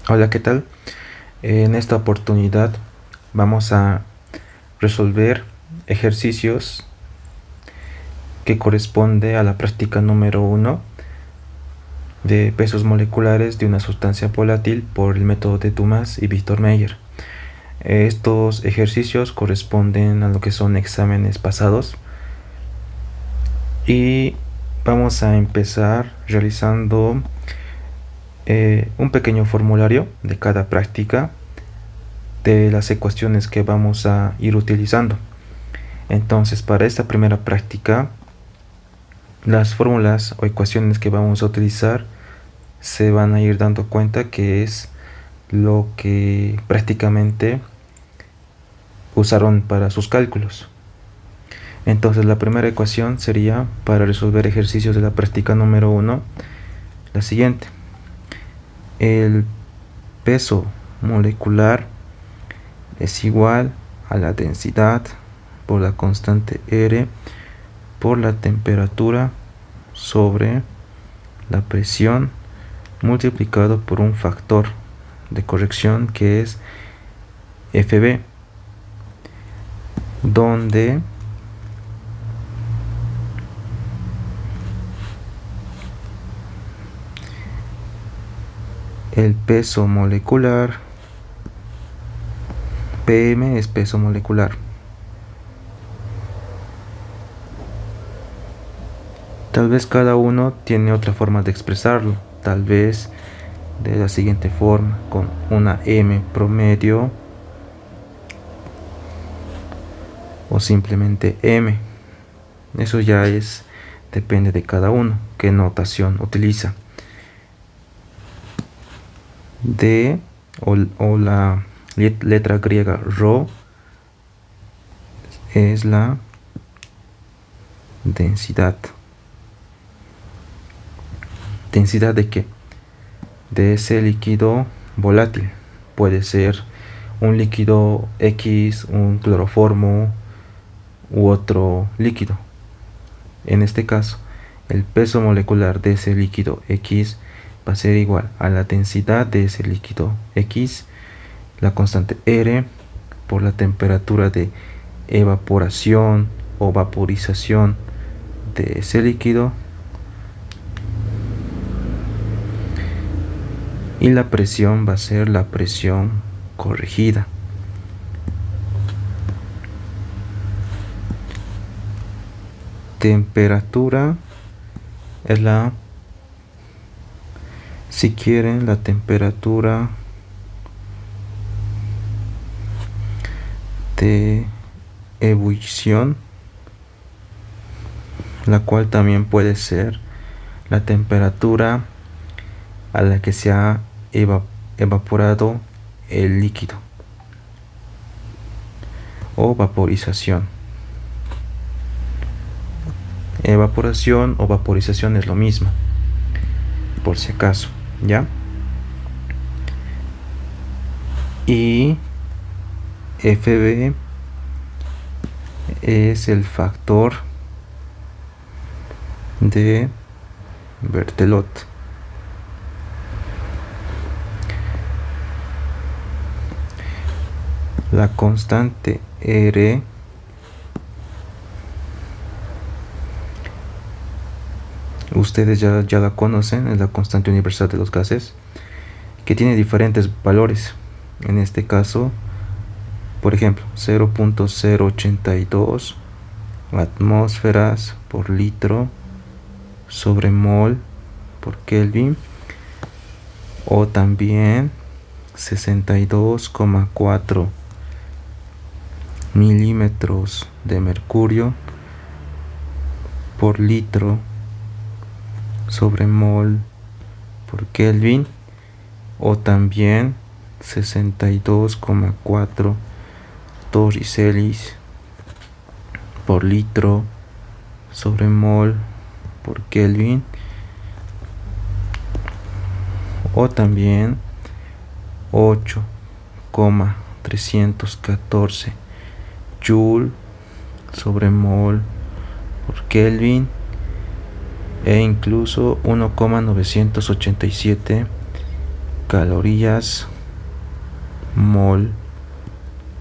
Hola, ¿qué tal? En esta oportunidad vamos a resolver ejercicios que corresponde a la práctica número 1 de pesos moleculares de una sustancia volátil por el método de Dumas y Victor Meyer. Estos ejercicios corresponden a lo que son exámenes pasados y vamos a empezar realizando un pequeño formulario de cada práctica de las ecuaciones que vamos a ir utilizando. Entonces, para esta primera práctica, las fórmulas o ecuaciones que vamos a utilizar se van a ir dando cuenta que es lo que prácticamente usaron para sus cálculos. Entonces, la primera ecuación sería, para resolver ejercicios de la práctica número 1, la siguiente. El peso molecular es igual a la densidad por la constante R por la temperatura sobre la presión multiplicado por un factor de corrección que es FB, donde el peso molecular, PM es peso molecular. Tal vez cada uno tiene otra forma de expresarlo, tal vez de la siguiente forma, con una M promedio o simplemente M. Eso ya depende de cada uno, qué notación utiliza. D o la letra griega Rho es la densidad. ¿Densidad de qué? De ese líquido volátil. Puede ser un líquido X, un cloroformo u otro líquido. En este caso, el peso molecular de ese líquido X va a ser igual a la densidad de ese líquido X, la constante R, por la temperatura de evaporación o vaporización de ese líquido, y la presión va a ser la presión corregida. Temperatura es si quieren, la temperatura de ebullición, la cual también puede ser la temperatura a la que se ha evaporado el líquido, o vaporización. Evaporación o vaporización es lo mismo, por si acaso, ¿ya? Y FB es el factor de Berthelot. La constante R ustedes ya la conocen, es la constante universal de los gases, que tiene diferentes valores. En este caso, por ejemplo, 0.082 atmósferas por litro sobre mol por Kelvin, o también 62,4 milímetros de mercurio por litro sobre mol por Kelvin, o también 62,4 torricelis por litro sobre mol por Kelvin, o también 8,314 joule sobre mol por Kelvin, e incluso 1,987 calorías, mol,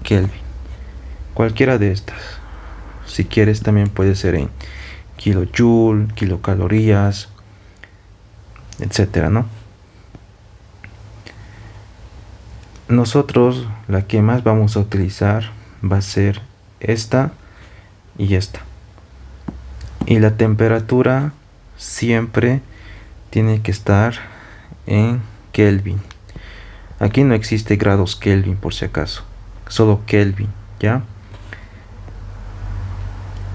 Kelvin. Cualquiera de estas. Si quieres también puede ser en kilojoule, kilocalorías, etcétera, ¿no? Nosotros la que más vamos a utilizar va a ser esta y esta. Y la temperatura siempre tiene que estar en Kelvin. Aquí no existe grados Kelvin por si acaso, solo Kelvin, ¿ya?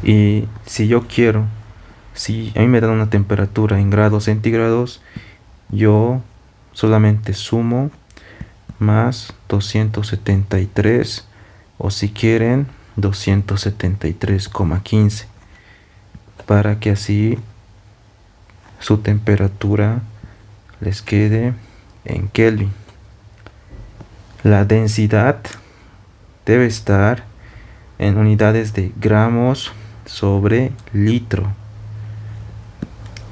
Y si yo quiero, si a mí me dan una temperatura en grados centígrados, yo solamente sumo más 273, o si quieren 273,15, para que así su temperatura les quede en Kelvin. La densidad debe estar en unidades de gramos sobre litro,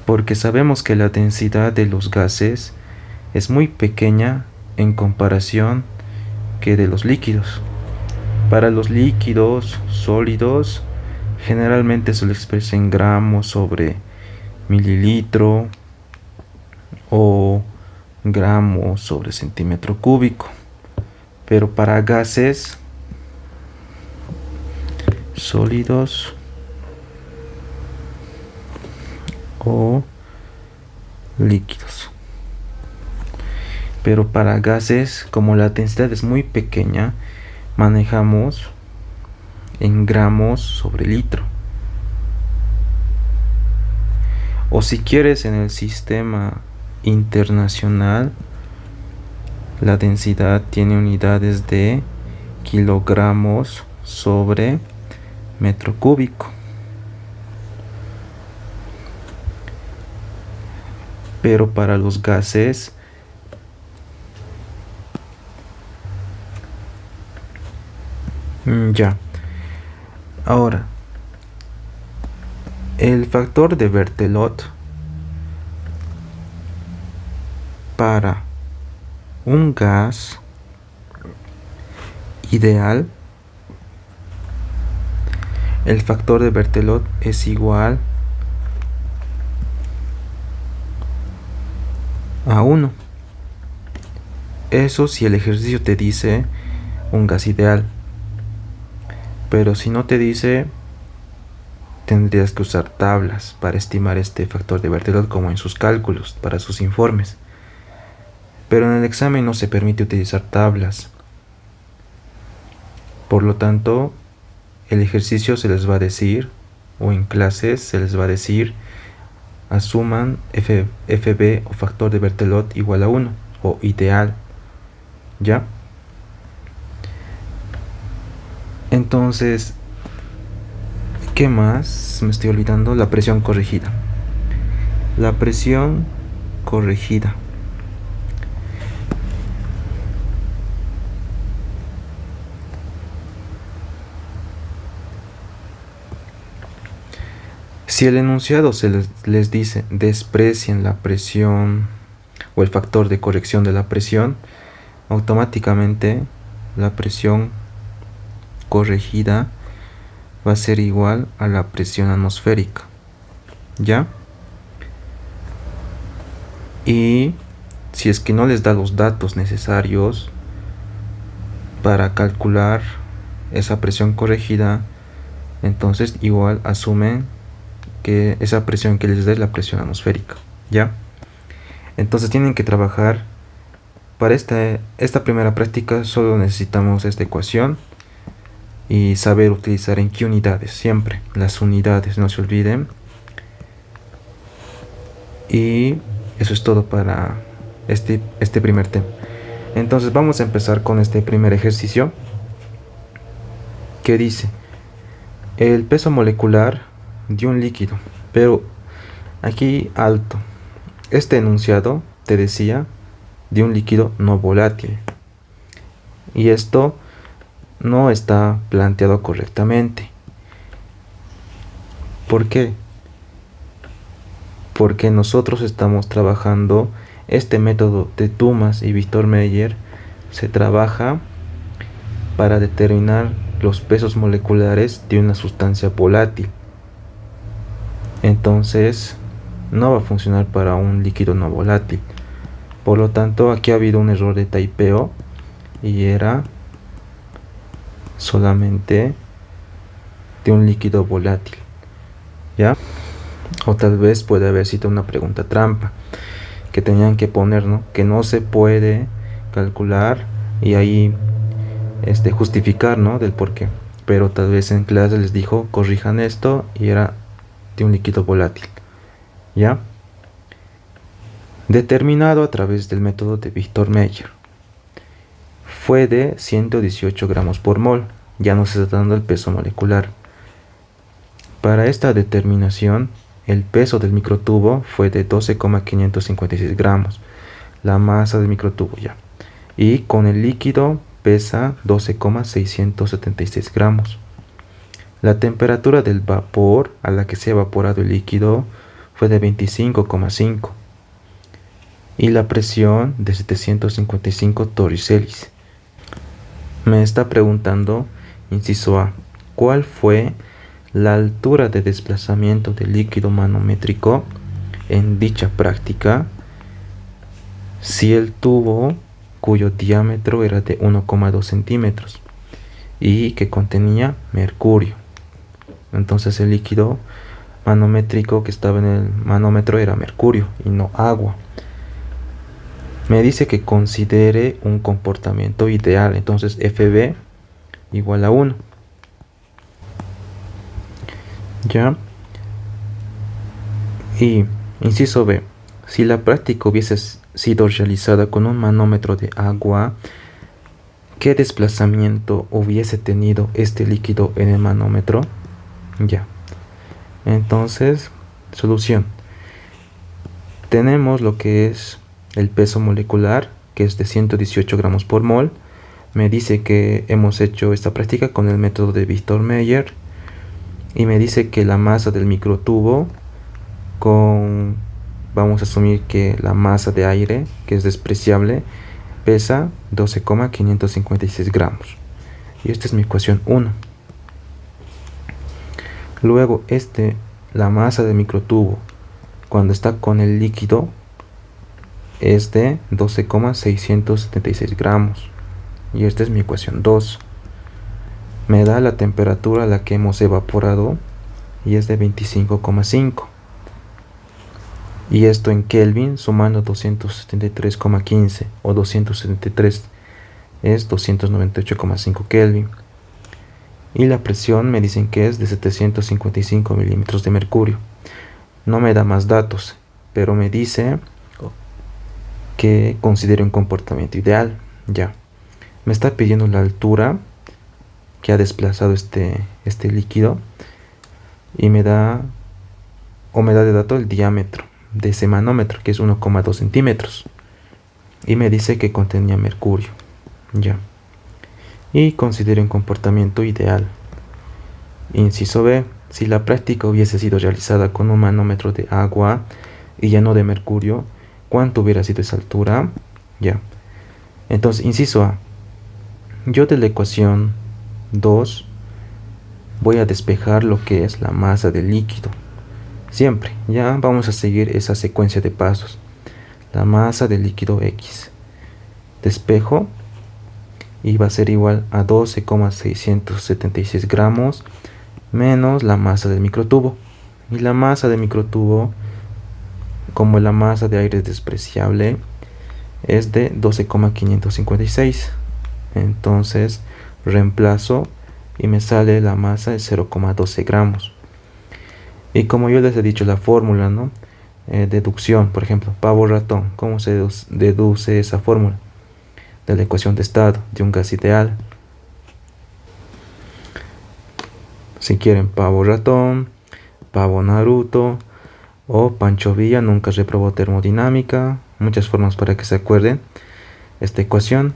porque sabemos que la densidad de los gases es muy pequeña en comparación que de los líquidos. Para los líquidos sólidos generalmente se lo expresa en gramos sobre mililitro o gramos sobre centímetro cúbico, pero para gases sólidos o líquidos, pero para gases, como la densidad es muy pequeña, manejamos en gramos sobre litro. O si quieres, en el sistema internacional la densidad tiene unidades de kilogramos sobre metro cúbico. Pero para los gases ya. Ahora, el factor de Berthelot para un gas ideal, el factor de Berthelot es igual a 1. Eso si el ejercicio te dice un gas ideal. Pero si no te dice, tendrías que usar tablas para estimar este factor de Berthelot, como en sus cálculos, para sus informes. Pero en el examen no se permite utilizar tablas. Por lo tanto, el ejercicio se les va a decir, o en clases se les va a decir, asuman FB o factor de Berthelot igual a 1, o ideal, ¿ya? Entonces, ¿qué más? Me estoy olvidando. La presión corregida. La presión corregida. Si el enunciado les dice desprecien la presión o el factor de corrección de la presión, automáticamente la presión corregida va a ser igual a la presión atmosférica, ¿ya? Y si es que no les da los datos necesarios para calcular esa presión corregida, entonces igual asumen que esa presión que les da es la presión atmosférica, ¿ya? Entonces tienen que trabajar. Para esta primera práctica solo necesitamos esta ecuación y saber utilizar en qué unidades, siempre las unidades, no se olviden. Y eso es todo para este primer tema. Entonces vamos a empezar con este primer ejercicio que dice el peso molecular de un líquido, pero aquí alto. Este enunciado te decía de un líquido no volátil, y esto no está planteado correctamente. ¿Por qué? Porque nosotros estamos trabajando Este método de Dumas y Victor Meyer se trabaja para determinar los pesos moleculares de una sustancia volátil. Entonces, no va a funcionar para un líquido no volátil. Por lo tanto, aquí ha habido un error de typeo y era solamente de un líquido volátil, ¿ya? O tal vez puede haber sido una pregunta trampa que tenían que poner, ¿no? Que no se puede calcular y ahí justificar, ¿no? Del por qué. Pero tal vez en clase les dijo corrijan esto y era de un líquido volátil, ¿ya? Determinado a través del método de Victor Meyer. Fue de 118 gramos por mol. Ya nos está dando el peso molecular. Para esta determinación, el peso del microtubo fue de 12,556 gramos. La masa del microtubo ya. Y con el líquido pesa 12,676 gramos. La temperatura del vapor a la que se ha evaporado el líquido fue de 25,5. Y la presión de 755 torricellis. Me está preguntando, inciso A, ¿cuál fue la altura de desplazamiento del líquido manométrico en dicha práctica si el tubo cuyo diámetro era de 1,2 centímetros y que contenía mercurio? Entonces el líquido manométrico que estaba en el manómetro era mercurio y no agua. Me dice que considere un comportamiento ideal, entonces FB igual a 1. ¿Ya? Y inciso B, si la práctica hubiese sido realizada con un manómetro de agua, ¿qué desplazamiento hubiese tenido este líquido en el manómetro? Ya. Entonces, solución. Tenemos lo que es el peso molecular, que es de 118 gramos por mol. Me dice que hemos hecho esta práctica con el método de Victor Meyer. Y me dice que la masa del microtubo vamos a asumir que la masa de aire, que es despreciable, pesa 12,556 gramos. Y esta es mi ecuación 1. Luego la masa del microtubo cuando está con el líquido es de 12,676 gramos. Y esta es mi ecuación 2. Me da la temperatura a la que hemos evaporado y es de 25,5. Y esto en Kelvin, sumando 273,15 o 273 es 298,5 Kelvin. Y la presión me dicen que es de 755 milímetros de mercurio. No me da más datos, pero me dice que considere un comportamiento ideal. Ya. Me está pidiendo la altura que ha desplazado este líquido y me da de dato el diámetro de ese manómetro, que es 1,2 centímetros, y me dice que contenía mercurio. Ya. Y considere un comportamiento ideal. Inciso B, si la práctica hubiese sido realizada con un manómetro de agua y ya no de mercurio, ¿cuánto hubiera sido esa altura? Ya. Entonces, inciso A, yo de la ecuación 2 voy a despejar lo que es la masa del líquido. Siempre, ya vamos a seguir esa secuencia de pasos. La masa del líquido X. Despejo y va a ser igual a 12,676 gramos menos la masa del microtubo. Y la masa del microtubo, como la masa de aire es despreciable, es de 12,556. Entonces reemplazo y me sale la masa de 0,12 gramos. Y como yo les he dicho la fórmula, ¿no? Deducción, por ejemplo, pavo ratón. ¿Cómo se deduce esa fórmula? De la ecuación de estado de un gas ideal. Si quieren pavo ratón, pavo Naruto o Pancho Villa nunca reprobó termodinámica. Muchas formas para que se acuerden esta ecuación.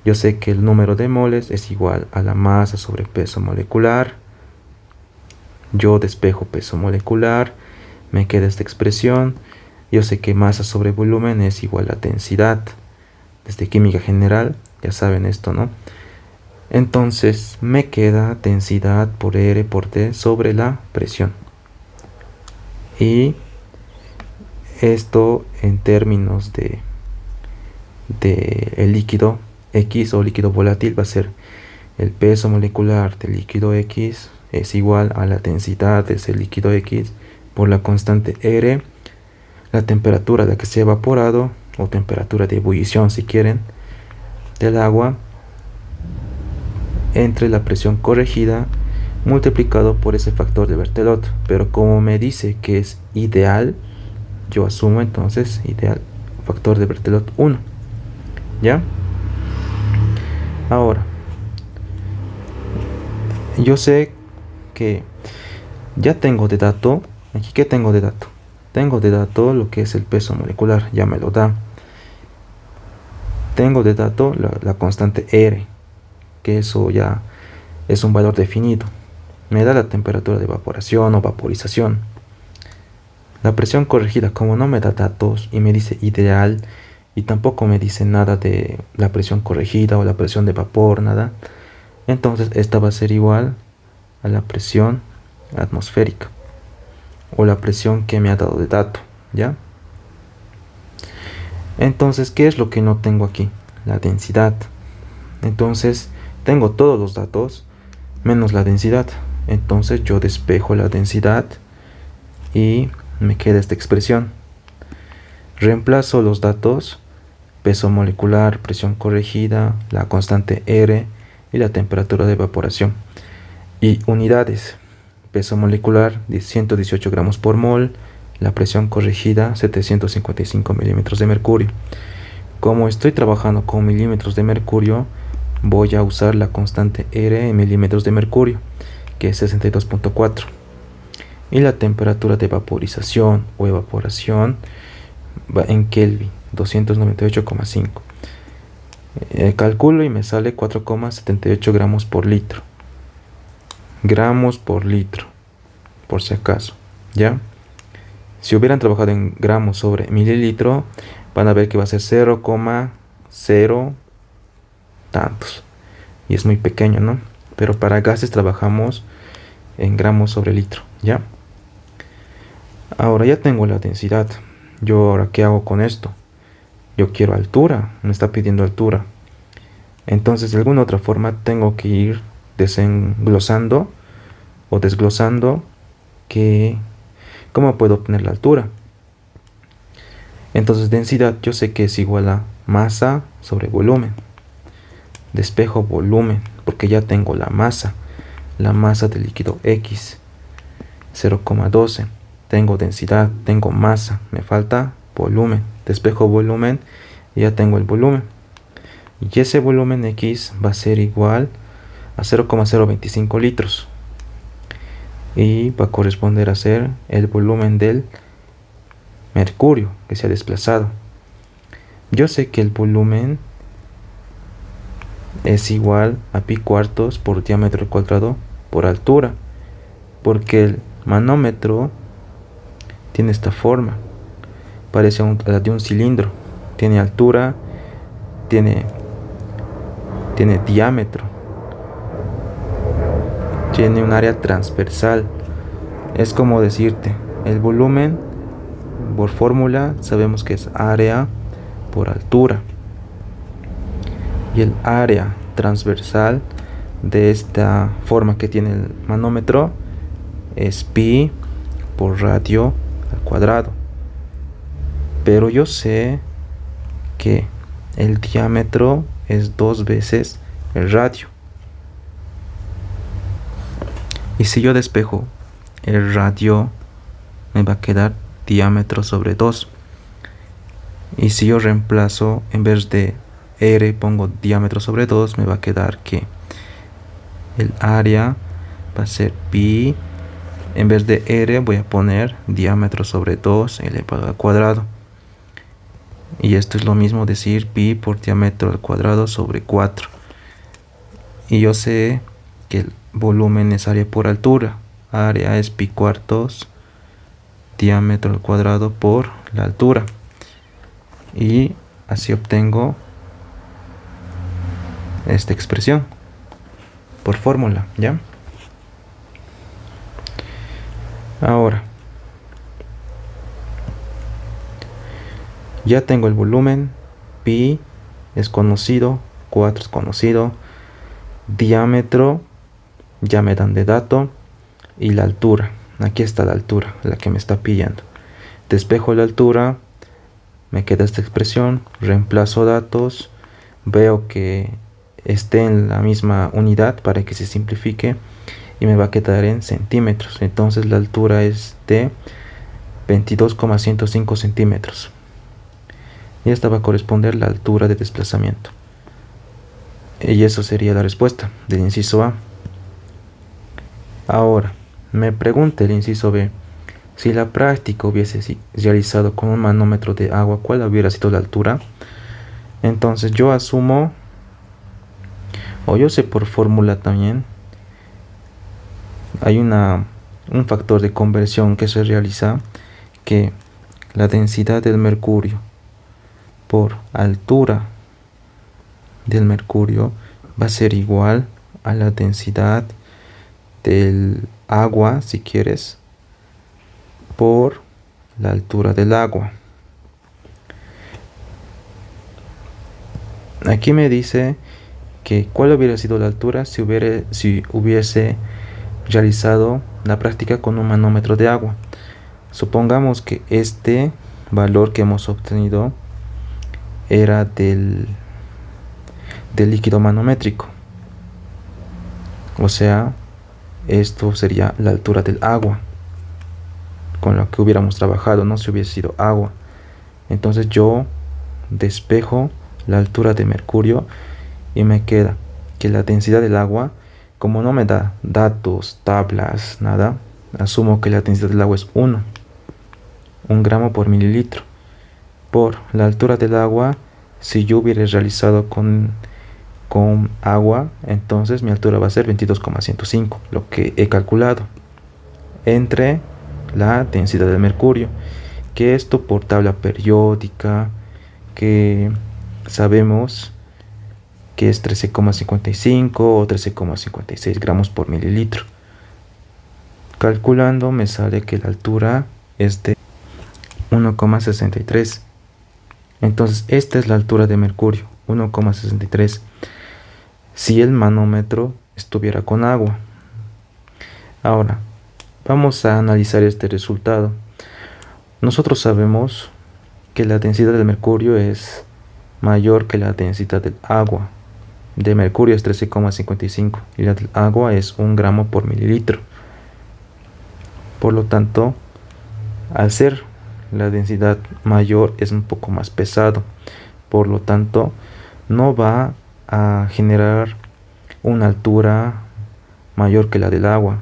Yo sé que el número de moles es igual a la masa sobre peso molecular. Yo despejo peso molecular, me queda esta expresión Yo sé que masa sobre volumen es igual a densidad. Desde química general ya saben esto, ¿no? Entonces me queda densidad por R por T sobre la presión. Y esto en términos de el líquido X o líquido volátil va a ser el peso molecular del líquido X es igual a la densidad de ese líquido X por la constante R, la temperatura de que se ha evaporado o temperatura de ebullición si quieren del agua entre la presión corregida multiplicado por ese factor de Berthelot. Pero como me dice que es ideal, yo asumo entonces ideal factor de Berthelot 1. ¿Ya? Ahora, yo sé que ya tengo de dato, aquí que tengo de dato, tengo de dato lo que es el peso molecular, ya me lo da. Tengo de dato la constante R, que eso ya es un valor definido. Me da la temperatura de evaporación o vaporización. La presión corregida, como no me da datos y me dice ideal, y tampoco me dice nada de la presión corregida o la presión de vapor, nada, entonces esta va a ser igual a la presión atmosférica o la presión que me ha dado de dato, ¿ya? Entonces, ¿qué es lo que no tengo aquí? La densidad. Entonces, tengo todos los datos menos la densidad. Entonces yo despejo la densidad y me queda esta expresión. Reemplazo los datos: peso molecular, presión corregida, la constante R y la temperatura de evaporación. Y unidades: peso molecular 118 gramos por mol, la presión corregida 755 milímetros de mercurio. Como estoy trabajando con milímetros de mercurio, voy a usar la constante R en milímetros de mercurio, que es 62.4. Y la temperatura de vaporización o evaporación va en Kelvin, 298,5. Calculo y me sale 4,78 gramos por litro. Gramos por litro, por si acaso, ¿ya? Si hubieran trabajado en gramos sobre mililitro, van a ver que va a ser 0,0 tantos. Y es muy pequeño, ¿no? Pero para gases trabajamos en gramos sobre litro, ¿ya? Ahora ya tengo la densidad. Yo ahora, ¿qué hago con esto? Yo quiero altura, me está pidiendo altura. Entonces, de alguna otra forma, tengo que ir desenglosando o desglosando cómo puedo obtener la altura. Entonces, densidad yo sé que es igual a masa sobre volumen. Despejo volumen, porque ya tengo la masa del líquido X, 0,12. Tengo densidad, tengo masa, me falta volumen. Despejo volumen y ya tengo el volumen. Y ese volumen X va a ser igual a 0,025 litros. Y va a corresponder a ser el volumen del mercurio que se ha desplazado. Yo sé que el volumen es igual a pi cuartos por diámetro al cuadrado por altura, porque el manómetro tiene esta forma, parece la de un cilindro, tiene altura, tiene diámetro, tiene un área transversal. Es como decirte, el volumen por fórmula sabemos que es área por altura, y el área transversal de esta forma que tiene el manómetro es pi por radio al cuadrado. Pero yo sé que el diámetro es 2 veces el radio. Y si yo despejo el radio, me va a quedar diámetro sobre 2. Y si yo reemplazo, en vez de R pongo diámetro sobre 2, me va a quedar que el área va a ser pi. En vez de R voy a poner diámetro sobre 2 elevado al cuadrado. Y esto es lo mismo decir pi por diámetro al cuadrado sobre 4. Y yo sé que el volumen es área por altura. Área es pi cuartos diámetro al cuadrado por la altura y así obtengo esta expresión por fórmula, ¿ya? Ahora ya tengo el volumen, pi es conocido, 4 es conocido, diámetro ya me dan de dato y la altura, aquí está la altura, la que me está pillando. Despejo la altura, me queda esta expresión, reemplazo datos, veo que esté en la misma unidad para que se simplifique y me va a quedar en centímetros. Entonces la altura es de 22,105 centímetros y esta va a corresponder a la altura de desplazamiento, y eso sería la respuesta del inciso A. Ahora me pregunta el inciso B: si la práctica hubiese realizado con un manómetro de agua, ¿cuál hubiera sido la altura? Entonces yo asumo, o yo sé por fórmula también, hay un factor de conversión que se realiza, que la densidad del mercurio por altura del mercurio va a ser igual a la densidad del agua, si quieres, por la altura del agua. Aquí me dice que cuál hubiera sido la altura si hubiese realizado la práctica con un manómetro de agua. Supongamos que este valor que hemos obtenido era del líquido manométrico, o sea, esto sería la altura del agua con la que hubiéramos trabajado, no si hubiese sido agua. Entonces yo despejo la altura de mercurio y me queda que la densidad del agua, como no me da datos, tablas, nada, asumo que la densidad del agua es 1 gramo por mililitro. Por la altura del agua, si yo hubiera realizado con agua, entonces mi altura va a ser 22,105, lo que he calculado, entre la densidad del mercurio, que esto por tabla periódica, que sabemos que es 13,55 o 13,56 gramos por mililitro. Calculando me sale que la altura es de 1,63. Entonces esta es la altura de mercurio, 1,63, si el manómetro estuviera con agua. Ahora vamos a analizar este resultado. Nosotros sabemos que la densidad del mercurio es mayor que la densidad del agua. De mercurio es 13,55 y la del agua es 1 gramo por mililitro. Por lo tanto, al ser la densidad mayor, es un poco más pesado. Por lo tanto, no va a generar una altura mayor que la del agua.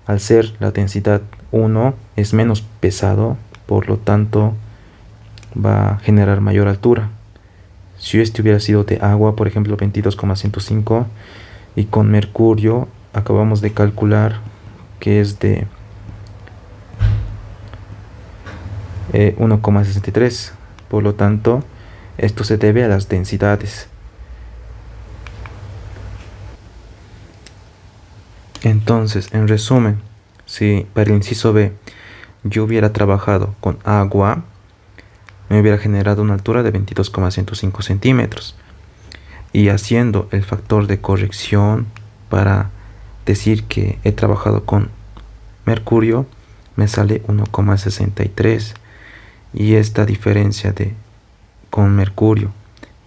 Al ser la densidad 1, es menos pesado, por lo tanto va a generar mayor altura. Si este hubiera sido de agua, por ejemplo 22,105, y con mercurio acabamos de calcular que es de 1,63, por lo tanto esto se debe a las densidades. Entonces, en resumen, si para el inciso B yo hubiera trabajado con agua, me hubiera generado una altura de 22,105 centímetros. Y haciendo el factor de corrección para decir que he trabajado con mercurio, me sale 1,63. Y esta diferencia de con mercurio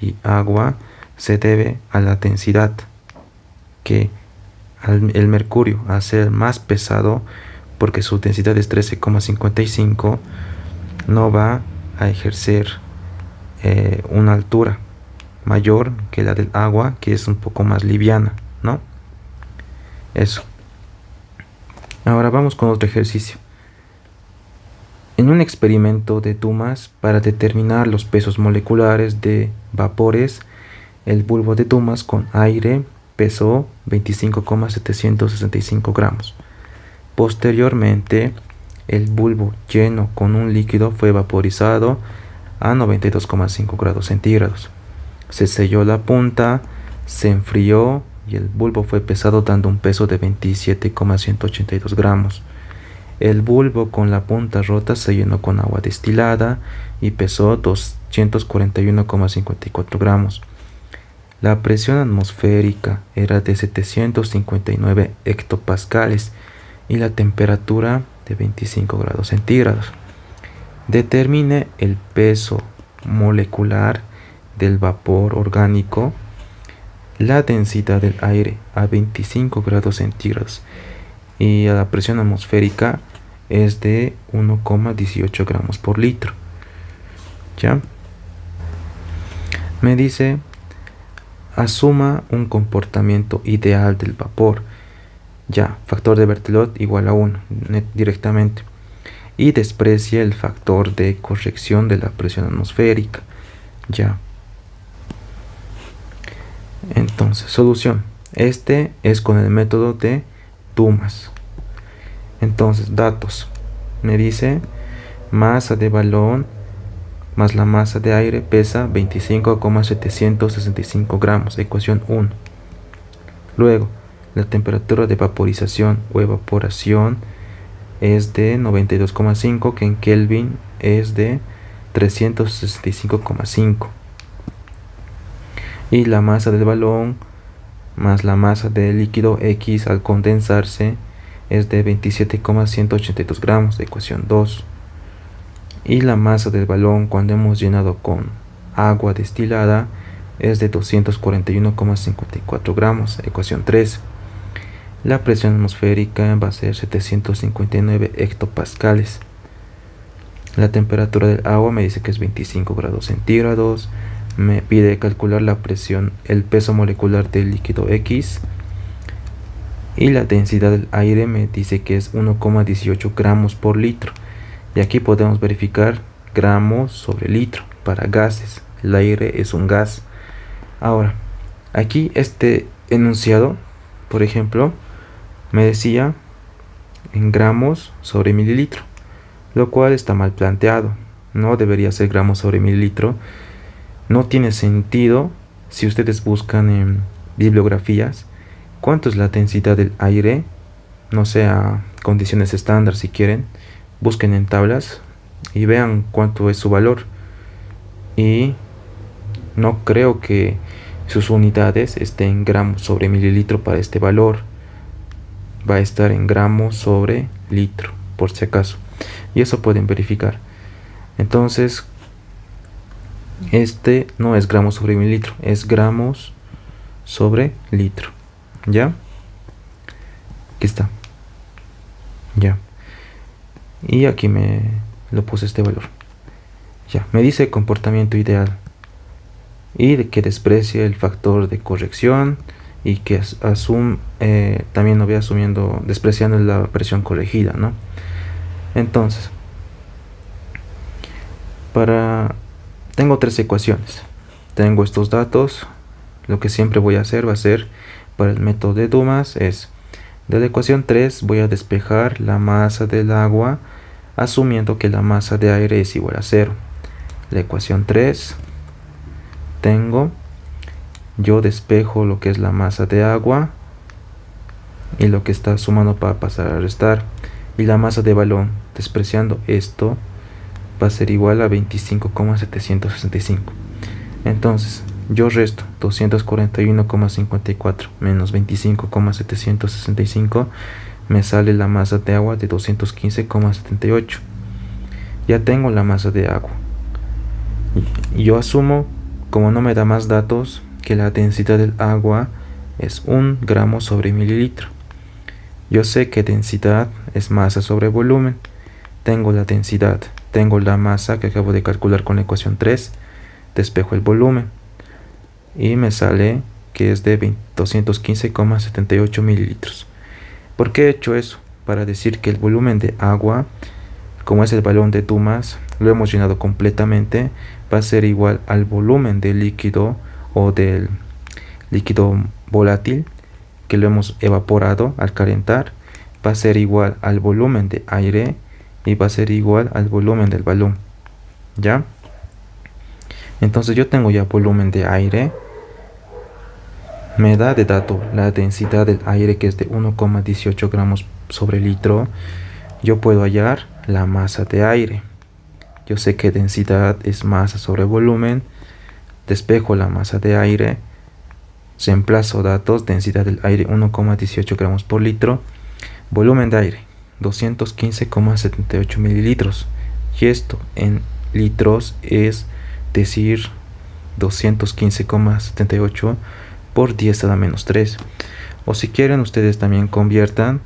y agua se debe a la densidad, que el mercurio, al ser más pesado, porque su densidad es 13,55, no va a ejercer una altura mayor que la del agua, que es un poco más liviana, ¿no? Eso. Ahora vamos con otro ejercicio. En un experimento de Dumas para determinar los pesos moleculares de vapores, el bulbo de Dumas con aire pesó 25,765 gramos. Posteriormente, el bulbo lleno con un líquido fue vaporizado a 92,5 grados centígrados. Se selló la punta, se enfrió y el bulbo fue pesado dando un peso de 27,182 gramos. El bulbo con la punta rota se llenó con agua destilada y pesó 241,54 gramos. La presión atmosférica era de 759 hectopascales y la temperatura de 25 grados centígrados. Determine el peso molecular del vapor orgánico, la densidad del aire a 25 grados centígrados y a la presión atmosférica es de 1,18 gramos por litro. ¿Ya? Me dice, asuma un comportamiento ideal del vapor. Ya, factor de Berthelot igual a 1 directamente. Y desprecia el factor de corrección de la presión atmosférica. Ya. Entonces, solución. Este es con el método de Dumas. Entonces, datos. Me dice, masa de balón más la masa de aire pesa 25,765 gramos. Ecuación 1. Luego, la temperatura de vaporización o evaporación es de 92,5, que en Kelvin es de 365,5. Y la masa del balón más la masa del líquido X al condensarse es de 27,182 gramos, ecuación 2. Y la masa del balón cuando hemos llenado con agua destilada es de 241,54 gramos, ecuación 3. La presión atmosférica va a ser 759 hectopascales. La temperatura del agua me dice que es 25 grados centígrados. Me pide calcular la presión, el peso molecular del líquido X. Y la densidad del aire me dice que es 1,18 gramos por litro. Y aquí podemos verificar gramos sobre litro para gases. El aire es un gas. Ahora, aquí este enunciado, por ejemplo, me decía en gramos sobre mililitro, lo cual está mal planteado. No debería ser gramos sobre mililitro. No tiene sentido si ustedes buscan en bibliografías cuánto es la densidad del aire, no sé, a condiciones estándar si quieren, busquen en tablas y vean cuánto es su valor. Y no creo que sus unidades estén en gramos sobre mililitro para este valor. Va a estar en gramos sobre litro, por si acaso. Y eso pueden verificar. Entonces, este no es gramos sobre mililitro, es gramos sobre litro. ¿Ya? Aquí está. Ya. Y aquí me lo puse este valor. Ya. Me dice comportamiento ideal. Y de que desprecia el factor de corrección. Y que también lo voy asumiendo, despreciando la presión corregida, ¿no? Entonces, tengo tres ecuaciones. Tengo estos datos. Lo que siempre voy a hacer va a ser, para el método de Dumas, es de la ecuación 3 voy a despejar la masa del agua, asumiendo que la masa de aire es igual a 0. La ecuación 3, yo despejo lo que es la masa de agua y lo que está sumando para pasar a restar. Y la masa de balón, despreciando esto, va a ser igual a 25,765. Entonces, yo resto 241,54 menos 25,765, me sale la masa de agua de 215,78. Ya tengo la masa de agua. Y yo asumo, como no me da más datos, que la densidad del agua es 1 gramo sobre mililitro. Yo sé que densidad es masa sobre volumen. Tengo la densidad, tengo la masa que acabo de calcular con la ecuación 3, despejo el volumen y me sale que es de 215,78 mililitros. ¿Por qué he hecho eso? Para decir que el volumen de agua, como es el balón de Dumas, lo hemos llenado completamente, va a ser igual al volumen del líquido o del líquido volátil que lo hemos evaporado al calentar, va a ser igual al volumen de aire, y va a ser igual al volumen del balón. ¿Ya? Entonces yo tengo ya volumen de aire. Me da de dato la densidad del aire, que es de 1,18 gramos sobre litro. Yo puedo hallar la masa de aire. Yo sé que densidad es masa sobre volumen. Despejo la masa de aire. Reemplazo datos. Densidad del aire 1,18 gramos por litro. Volumen de aire 215,78 mililitros. Y esto en litros es decir 215,78 por 10 a la menos 3. O si quieren ustedes también conviertan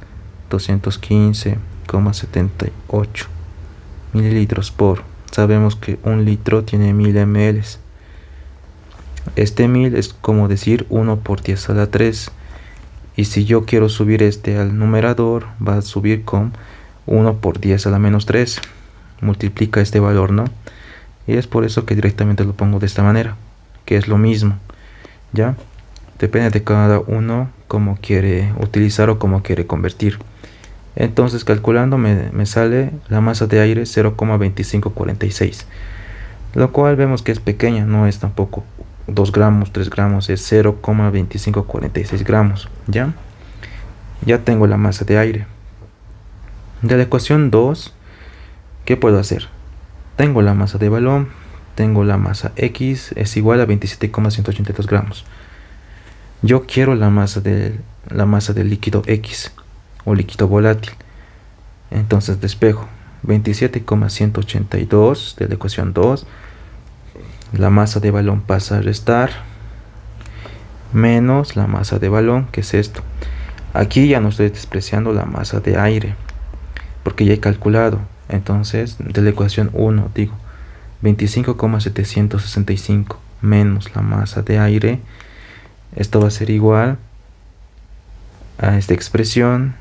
215,78 mililitros por, sabemos que un litro tiene 1000 ml. Este 1000 es como decir 1 por 10 a la 3. Y si yo quiero subir este al numerador, va a subir con 1 por 10 a la menos 3. Multiplica este valor, ¿no? Y es por eso que directamente lo pongo de esta manera, que es lo mismo. ¿Ya? Depende de cada uno cómo quiere utilizar o cómo quiere convertir. Entonces calculando me sale la masa de aire 0,2546, lo cual vemos que es pequeña, no es tampoco 2 gramos, 3 gramos, es 0,2546 gramos. ¿Ya? Ya tengo la masa de aire. De la ecuación 2, ¿qué puedo hacer? Tengo la masa de balón, tengo la masa X, es igual a 27,182 gramos. Yo quiero la masa del líquido X o líquido volátil. Entonces despejo 27,182 de la ecuación 2. La masa de balón pasa a restar menos la masa de balón, que es esto. Aquí ya no estoy despreciando la masa de aire porque ya he calculado. Entonces de la ecuación 1 digo 25,765 menos la masa de aire. Esto va a ser igual a esta expresión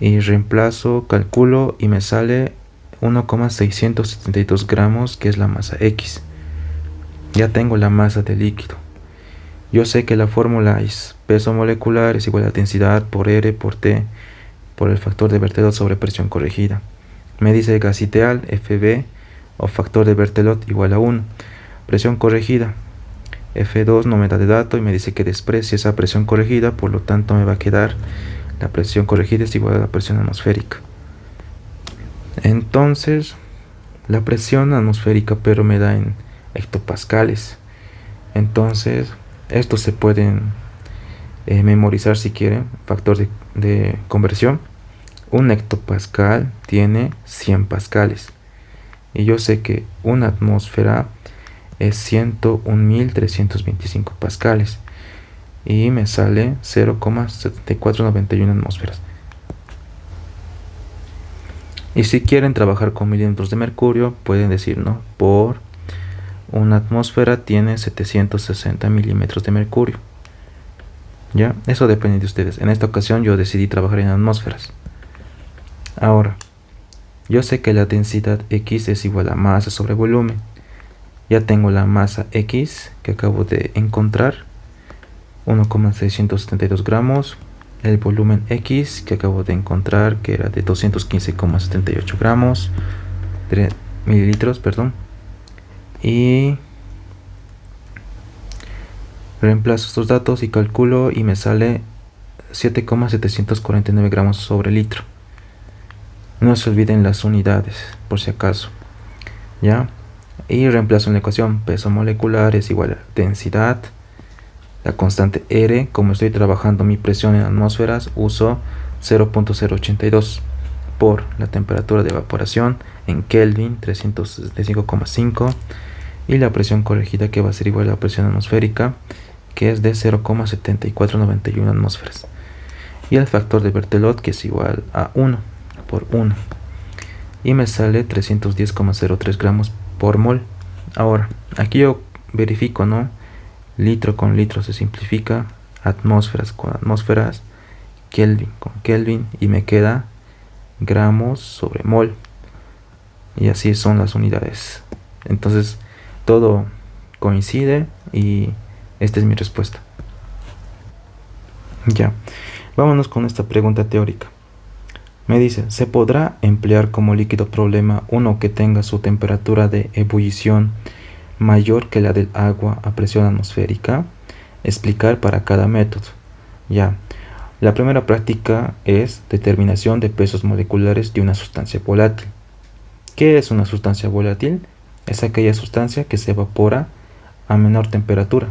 y reemplazo, calculo y me sale 1,672 gramos, que es la masa X. Ya tengo la masa del líquido. Yo sé que la fórmula es peso molecular es igual a densidad por R por T por el factor de Berthelot sobre presión corregida. Me dice gas ideal FB o factor de Berthelot igual a 1. Presión corregida F2 no me da de dato y me dice que desprecie esa presión corregida, por lo tanto me va a quedar la presión corregida es igual a la presión atmosférica. Entonces la presión atmosférica pero me da en hectopascales. Entonces estos se pueden memorizar si quieren. Factor de conversión: un hectopascal tiene 100 pascales y yo sé que una atmósfera es 101.325 pascales y me sale 0,7491 atmósferas. Y si quieren trabajar con milímetros de mercurio, pueden decir, ¿no? Por una atmósfera tiene 760 milímetros de mercurio. ¿Ya? Eso depende de ustedes. En esta ocasión yo decidí trabajar en atmósferas. Ahora, yo sé que la densidad X es igual a masa sobre volumen. Ya tengo la masa X que acabo de encontrar, 1,672 gramos. El volumen X que acabo de encontrar, que era de 215,78 gramos, mililitros, perdón. Y reemplazo estos datos y calculo y me sale 7,749 gramos sobre litro. No se olviden las unidades, por si acaso. ¿Ya? Y reemplazo en la ecuación peso molecular es igual a densidad, la constante R. Como estoy trabajando mi presión en atmósferas, uso 0.082 por la temperatura de evaporación en Kelvin 365,5 y la presión corregida, que va a ser igual a la presión atmosférica, que es de 0,7491 atmósferas, y el factor de Berthelot, que es igual a 1 por 1, y me sale 310,03 gramos por mol. Ahora aquí yo verifico, ¿no? Litro con litro se simplifica, atmósferas con atmósferas, Kelvin con Kelvin, y me queda gramos sobre mol, y así son las unidades. Entonces todo coincide y esta es mi respuesta. Ya, vámonos con esta pregunta teórica. Me dice, ¿se podrá emplear como líquido problema uno que tenga su temperatura de ebullición mayor que la del agua a presión atmosférica? Explicar para cada método. Ya. La primera práctica es determinación de pesos moleculares de una sustancia volátil. ¿Qué es una sustancia volátil? Es aquella sustancia que se evapora a menor temperatura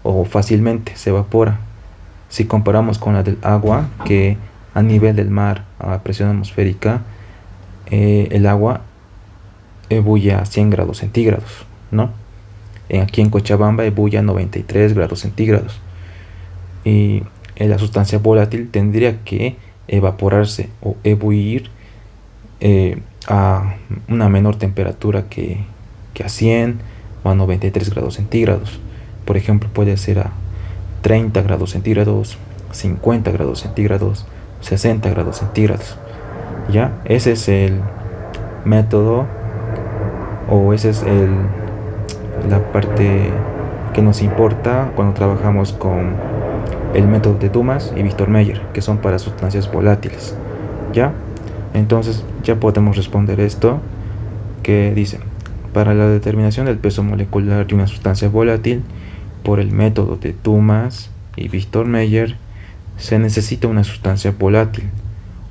o fácilmente se evapora. Si comparamos con la del agua, que a nivel del mar a presión atmosférica, el agua ebulle a 100 grados centígrados, ¿no? Aquí en Cochabamba ebulle a 93 grados centígrados. Y la sustancia volátil tendría que evaporarse o ebullir a una menor temperatura que a 100 o a 93 grados centígrados. Por ejemplo, puede ser a 30 grados centígrados, 50 grados centígrados, 60 grados centígrados. ¿Ya? Ese es el método, o esa es la parte que nos importa cuando trabajamos con el método de Dumas y Victor Meyer, que son para sustancias volátiles. ¿Ya? Entonces ya podemos responder esto, que dice: para la determinación del peso molecular de una sustancia volátil por el método de Dumas y Victor Meyer, se necesita una sustancia volátil,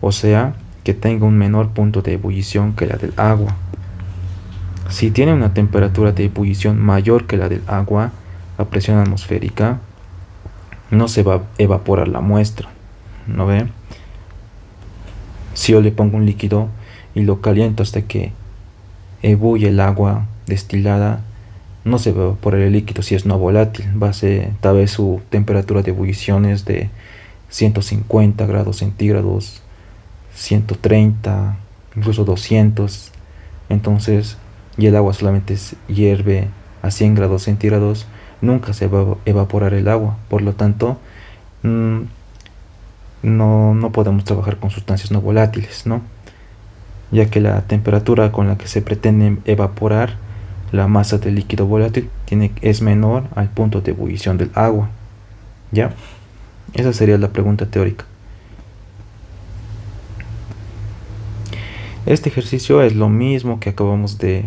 o sea, que tenga un menor punto de ebullición que la del agua. Si tiene una temperatura de ebullición mayor que la del agua a presión atmosférica, no se va a evaporar la muestra, ¿no ve? Si yo le pongo un líquido y lo caliento hasta que ebulle el agua destilada, no se va a evaporar el líquido si es no volátil. Va a ser, tal vez su temperatura de ebullición es de 150 grados centígrados, 130, incluso 200. Entonces, y el agua solamente hierve a 100 grados centígrados, nunca se va a evaporar el agua. Por lo tanto, no podemos trabajar con sustancias no volátiles, ¿no? Ya que la temperatura con la que se pretende evaporar la masa del líquido volátil es menor al punto de ebullición del agua. ¿Ya? Esa sería la pregunta teórica. Este ejercicio es lo mismo que acabamos de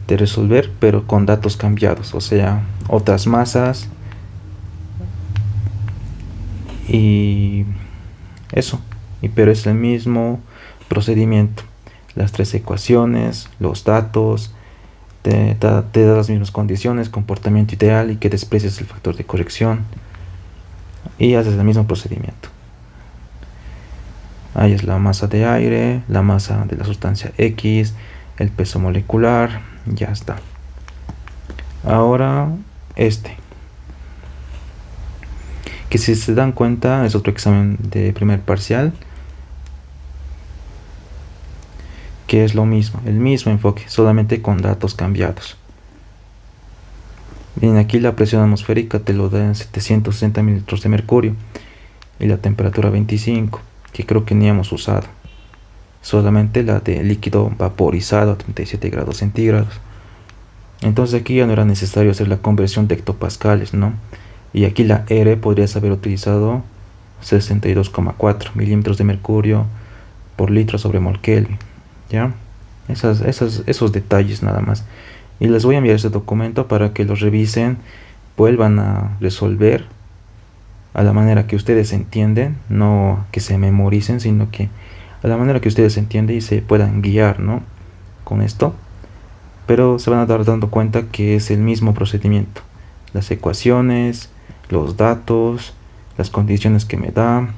resolver, pero con datos cambiados, o sea, otras masas y eso, pero es el mismo procedimiento. Las tres ecuaciones, los datos, te da las mismas condiciones, comportamiento ideal y que desprecies el factor de corrección, y haces el mismo procedimiento. Ahí es la masa de aire, la masa de la sustancia X, el peso molecular, ya está. Ahora que si se dan cuenta es otro examen de primer parcial, que es lo mismo, el mismo enfoque, solamente con datos cambiados. Bien, aquí la presión atmosférica te lo da en 760 mililitros de mercurio y la temperatura 25, que creo que ni hemos usado, solamente la de líquido vaporizado a 37 grados centígrados. Entonces aquí ya no era necesario hacer la conversión de hectopascales, ¿no? Y aquí la R podrías haber utilizado 62,4 milímetros de mercurio por litro sobre mol Kelvin. ¿Ya? Esos detalles nada más. Y les voy a enviar ese documento para que lo revisen, vuelvan a resolver a la manera que ustedes entienden, no que se memoricen, sino que a la manera que ustedes entienden y se puedan guiar, ¿no? Con esto. Pero se van a dar dando cuenta que es el mismo procedimiento. Las ecuaciones, los datos, las condiciones que me da,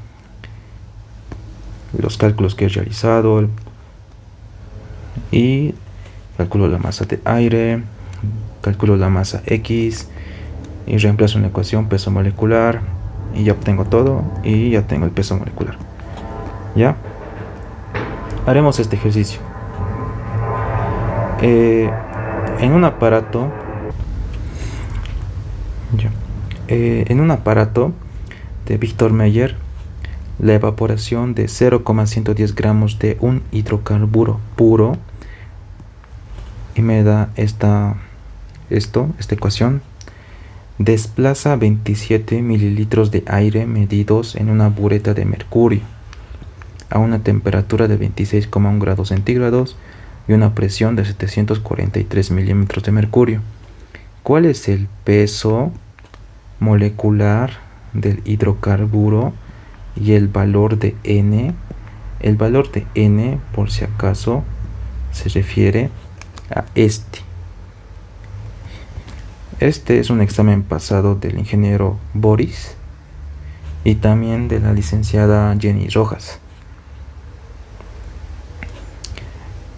los cálculos que he realizado, y calculo la masa de aire, calculo la masa X y reemplazo en la ecuación peso molecular y ya obtengo todo y ya tengo el peso molecular. ¿Ya? Haremos este ejercicio. En un aparato de Victor Meyer, la evaporación de 0,110 gramos de un hidrocarburo puro, y me da esta ecuación, desplaza 27 mililitros de aire medidos en una bureta de mercurio. a una temperatura de 26,1 grados centígrados y una presión de 743 milímetros de mercurio. ¿Cuál es el peso molecular del hidrocarburo y el valor de N? El valor de N, por si acaso, se refiere a este. Este es un examen pasado del ingeniero Boris y también de la licenciada Jenny Rojas.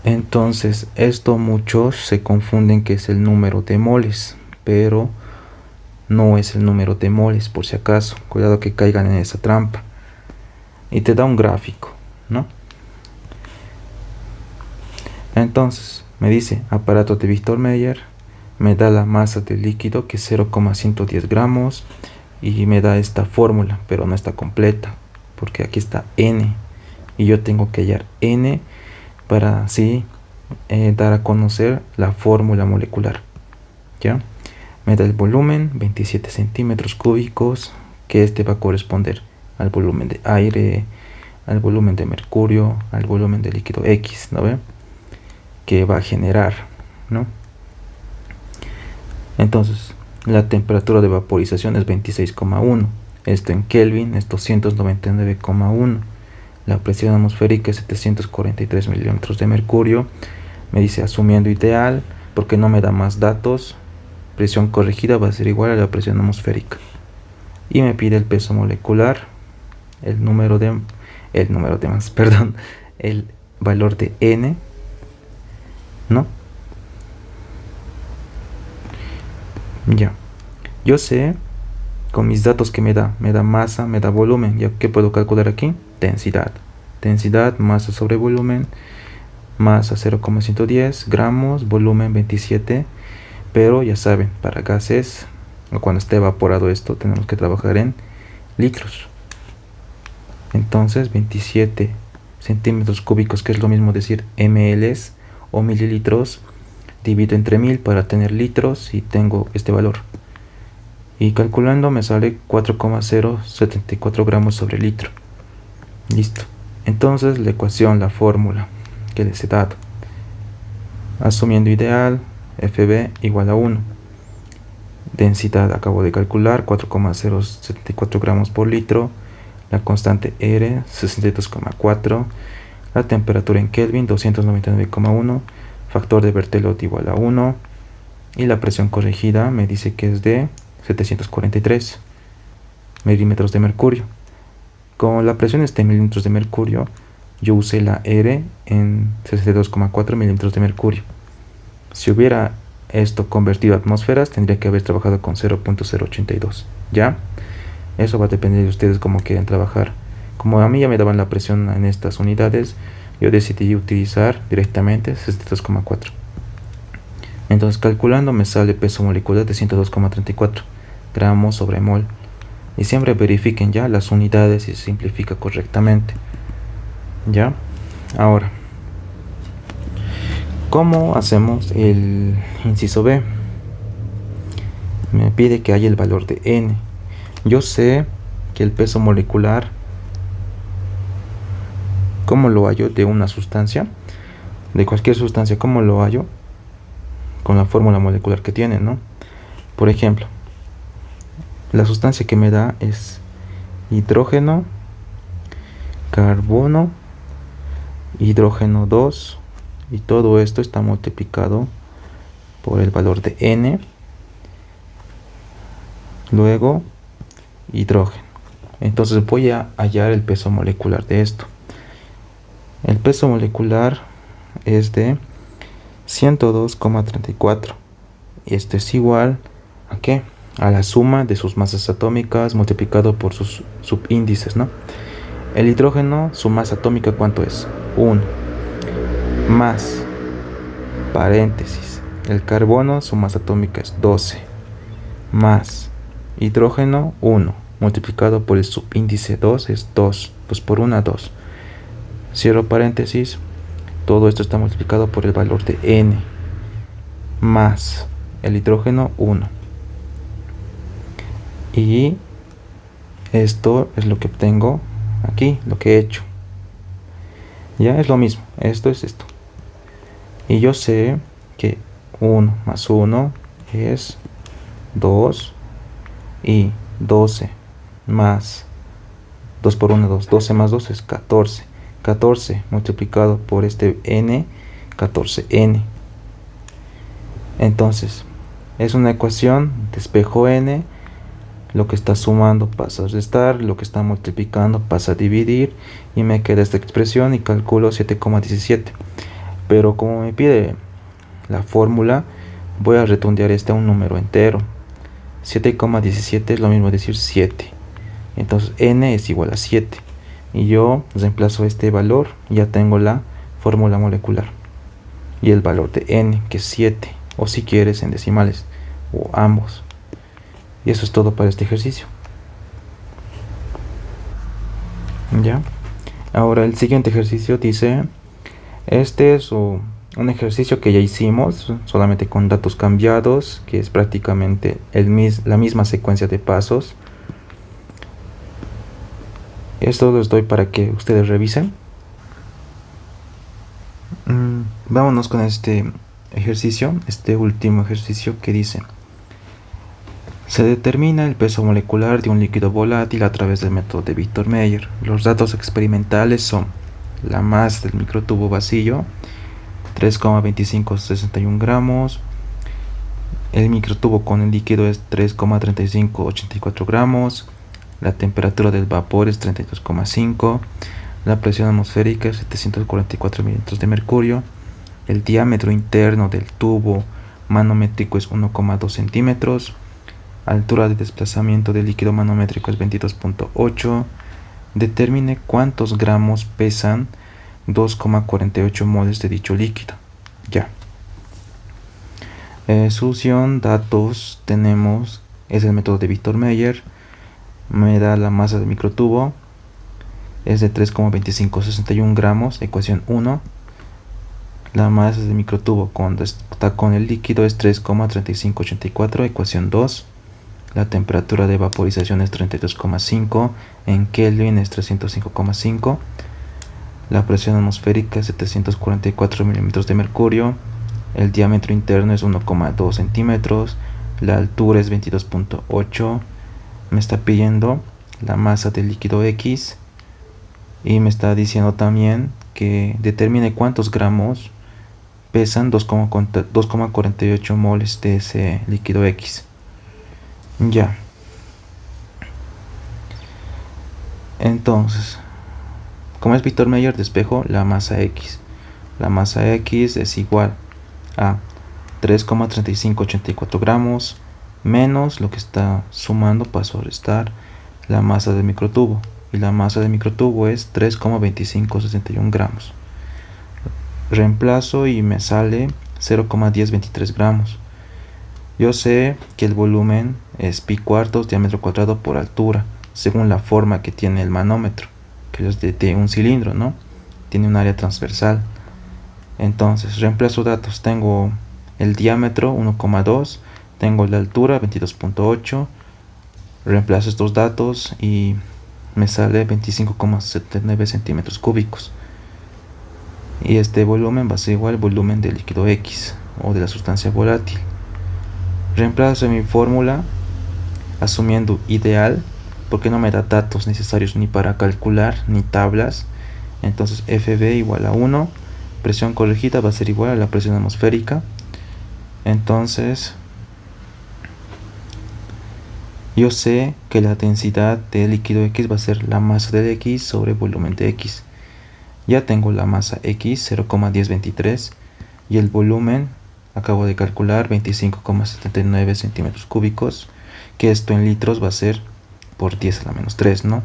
Entonces, esto muchos se confunden que es el número de moles, pero no es el número de moles, por si acaso. Cuidado que caigan en esa trampa. Y te da un gráfico, ¿no? Entonces, me dice aparato de Victor Meyer, me da la masa del líquido que es 0,110 gramos y me da esta fórmula, pero no está completa, porque aquí está N y yo tengo que hallar N para así dar a conocer la fórmula molecular. ¿Ya? Me da el volumen, 27 centímetros cúbicos, que este va a corresponder al volumen de aire, al volumen de mercurio, al volumen de líquido X, ¿no ve? Que va a generar, ¿no? Entonces, la temperatura de vaporización es 26,1. Esto en Kelvin es 299,1. La presión atmosférica es 743 milímetros de mercurio. Me dice asumiendo ideal, porque no me da más datos. Presión corregida va a ser igual a la presión atmosférica. Y me pide el peso molecular, el valor de N, ¿no? Ya. Yo sé, con mis datos que me da masa, me da volumen. ¿Ya qué puedo calcular aquí? Densidad. Densidad, masa sobre volumen. Masa 0,110 gramos, volumen 27. Pero ya saben, para gases, o cuando esté evaporado esto, tenemos que trabajar en litros. Entonces, 27 centímetros cúbicos, que es lo mismo decir mLs o mililitros, divido entre 1000 para tener litros y tengo este valor. Y calculando me sale 4,074 gramos sobre litro. Listo. Entonces la ecuación, la fórmula que les he dado. Asumiendo ideal, FB igual a 1. Densidad acabo de calcular, 4,074 gramos por litro. La constante R, 62,4. La temperatura en Kelvin, 299,1. Factor de Berthelot igual a 1. Y la presión corregida me dice que es de 743 milímetros de mercurio. Como la presión está en milímetros de mercurio, yo usé la R en 62,4 milímetros de mercurio. Si hubiera esto convertido a atmósferas, tendría que haber trabajado con 0.082. ¿Ya? Eso va a depender de ustedes cómo quieran trabajar. Como a mí ya me daban la presión en estas unidades, yo decidí utilizar directamente 62,4. Entonces calculando me sale peso molecular de 102,34 gramos sobre mol. Y siempre verifiquen ya las unidades y se simplifica correctamente. ¿Ya? Ahora, ¿cómo hacemos el inciso B? Me pide que haya el valor de N. Yo sé que el peso molecular, ¿cómo lo hallo? De una sustancia, de cualquier sustancia, ¿cómo lo hallo? Con la fórmula molecular que tiene, ¿no? Por ejemplo, la sustancia que me da es hidrógeno, carbono, hidrógeno 2, y todo esto está multiplicado por el valor de N, luego hidrógeno. Entonces voy a hallar el peso molecular de esto. El peso molecular es de 102,34 y esto es igual ¿a qué? A la suma de sus masas atómicas multiplicado por sus subíndices, ¿no? El hidrógeno, su masa atómica, ¿cuánto es? 1 más paréntesis, el carbono, su masa atómica es 12 más hidrógeno 1 multiplicado por el subíndice 2 es 2, pues por 1 2, cierro paréntesis, todo esto está multiplicado por el valor de N más el hidrógeno 1. Y esto es lo que obtengo aquí, lo que he hecho. Ya es lo mismo, esto es esto. Y yo sé que 1 más 1 es 2 y 12 más 2 por 1, 2. 12 más 2 es 14. 14 multiplicado por este n, 14n. Entonces, es una ecuación de espejo n. Lo que está sumando pasa a restar, lo que está multiplicando pasa a dividir, y me queda esta expresión y calculo 7,17. Pero como me pide la fórmula, voy a redondear este a un número entero. 7,17 es lo mismo decir 7. Entonces n es igual a 7. Y yo reemplazo este valor, ya tengo la fórmula molecular. Y el valor de n, que es 7. O si quieres en decimales, o ambos. Y eso es todo para este ejercicio. Ya. Ahora el siguiente ejercicio dice, este es un ejercicio que ya hicimos, solamente con datos cambiados, que es prácticamente la misma secuencia de pasos. Esto los doy para que ustedes revisen. Vámonos con este ejercicio, este último ejercicio que dice: se determina el peso molecular de un líquido volátil a través del método de Victor Meyer. Los datos experimentales son la masa del microtubo vacío, 3,2561 gramos. El microtubo con el líquido es 3,3584 gramos. La temperatura del vapor es 32,5. La presión atmosférica es 744 mililitros de mercurio. El diámetro interno del tubo manométrico es 1,2 centímetros. Altura de desplazamiento del líquido manométrico es 22,8. Determine cuántos gramos pesan 2,48 moles de dicho líquido. Ya. Solución, datos, tenemos, es el método de Victor Meyer. Me da la masa del microtubo, es de 3,2561 gramos, ecuación 1. La masa del microtubo cuando está con el líquido es 3,3584, ecuación 2. La temperatura de vaporización es 32,5, en Kelvin es 305,5. La presión atmosférica es 744 milímetros de mercurio. El diámetro interno es 1,2 centímetros. La altura es 22,8. Me está pidiendo la masa del líquido X. Y me está diciendo también que determine cuántos gramos pesan 2,48 moles de ese líquido X. Ya. Entonces, como es Victor Meyer, despejo la masa X. La masa X es igual a 3,3584 gramos menos lo que está sumando, paso a restar, la masa del microtubo. Y la masa del microtubo es 3,2561 gramos. Reemplazo y me sale 0,1023 gramos. Yo sé que el volumen es pi cuartos diámetro cuadrado por altura, según la forma que tiene el manómetro, que es de un cilindro, ¿no? Tiene un área transversal. Entonces, reemplazo datos. Tengo el diámetro 1,2, tengo la altura 22,8. Reemplazo estos datos y me sale 25,79 centímetros cúbicos. Y este volumen va a ser igual al volumen del líquido X o de la sustancia volátil. Reemplazo mi fórmula asumiendo ideal, porque no me da datos necesarios ni para calcular ni tablas. Entonces FB igual a 1. Presión corregida va a ser igual a la presión atmosférica. Entonces yo sé que la densidad del líquido X va a ser la masa de X sobre volumen de X. Ya tengo la masa X, 0,1023, y el volumen, acabo de calcular, 25,79 centímetros cúbicos, que esto en litros va a ser por 10 a la menos 3, ¿no?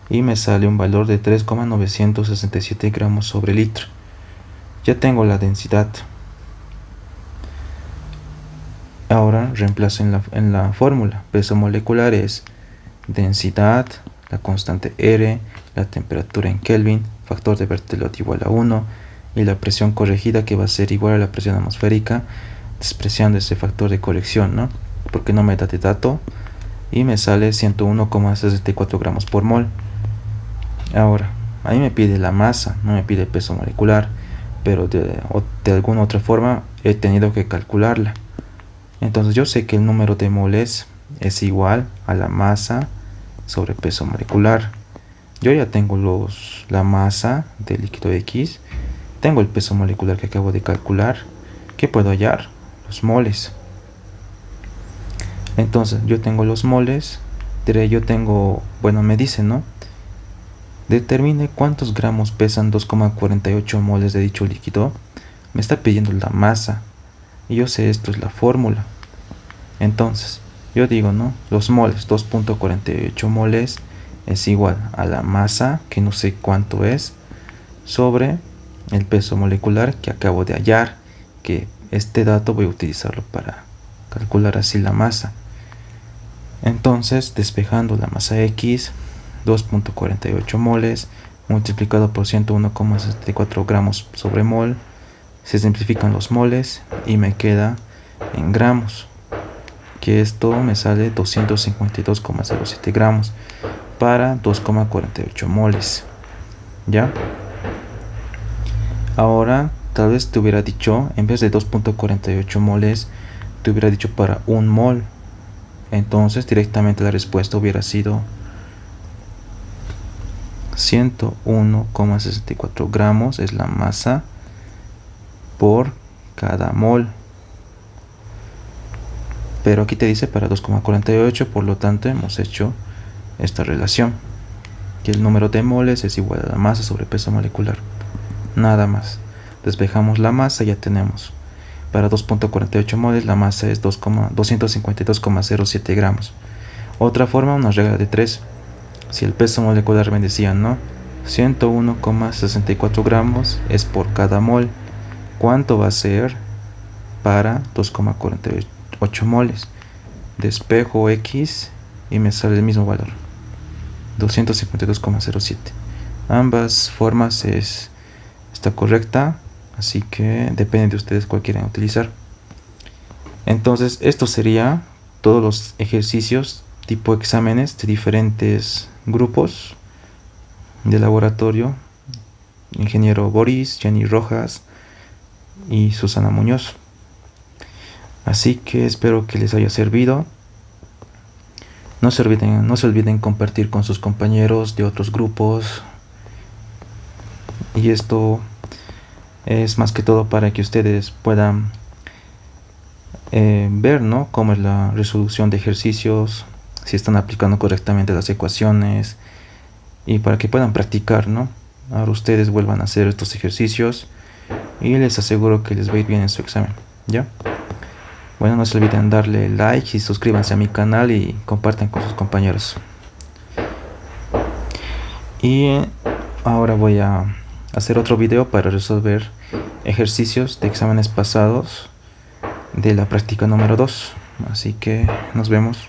Y me sale un valor de 3,967 gramos sobre litro. Ya tengo la densidad. Ahora reemplazo en la fórmula. Peso molecular es densidad, la constante R, la temperatura en Kelvin, factor de Berthelot igual a 1, y la presión corregida, que va a ser igual a la presión atmosférica, despreciando ese factor de corrección, ¿no? Porque no me da de dato, y me sale 101,64 gramos por mol. Ahora, ahí me pide la masa, no me pide el peso molecular, pero de alguna otra forma he tenido que calcularla. Entonces yo sé que el número de moles es igual a la masa sobre peso molecular. Yo ya tengo la masa del líquido X, tengo el peso molecular que acabo de calcular. ¿Qué puedo hallar? Los moles. Entonces yo tengo los moles, yo tengo, bueno, me dice, ¿no? Determine cuántos gramos pesan 2,48 moles de dicho líquido. Me está pidiendo la masa. Y yo sé, esto es la fórmula. Entonces, yo digo, ¿no? Los moles, 2,48 moles es igual a la masa, que no sé cuánto es, sobre el peso molecular que acabo de hallar, que este dato voy a utilizarlo para calcular así la masa. Entonces, despejando la masa X, 2,48 moles multiplicado por 101,64 gramos sobre mol, se simplifican los moles y me queda en gramos, que esto me sale 252,07 gramos para 2,48 moles. ¿Ya? Ahora, tal vez te hubiera dicho, en vez de 2,48 moles, te hubiera dicho para 1 mol. Entonces, directamente la respuesta hubiera sido 101,64 gramos es la masa por cada mol. Pero aquí te dice para 2,48, por lo tanto hemos hecho esta relación, que el número de moles es igual a la masa sobre peso molecular. Nada más. Despejamos la masa, ya tenemos. Para 2,48 moles la masa es 252,07 gramos. Otra forma, una regla de 3. Si el peso molecular me decía, ¿no? 101,64 gramos es por cada mol. ¿Cuánto va a ser para 2,48 moles? Despejo X y me sale el mismo valor, 252,07. Ambas formas está correcta, así que depende de ustedes cuál quieran utilizar. Entonces, esto sería todos los ejercicios tipo exámenes de diferentes grupos de laboratorio: ingeniero Boris, Jenny Rojas y Susana Muñoz. Así que espero que les haya servido. No se olviden compartir con sus compañeros de otros grupos. Y esto es más que todo para que ustedes puedan ver, ¿no?, cómo es la resolución de ejercicios, si están aplicando correctamente las ecuaciones, y para que puedan practicar, ¿no? Ahora ustedes vuelvan a hacer estos ejercicios y les aseguro que les va a ir bien en su examen, ¿ya? Bueno, no se olviden darle like y suscríbanse a mi canal y compartan con sus compañeros. Y ahora voy a hacer otro video para resolver ejercicios de exámenes pasados de la práctica número 2. Así que nos vemos.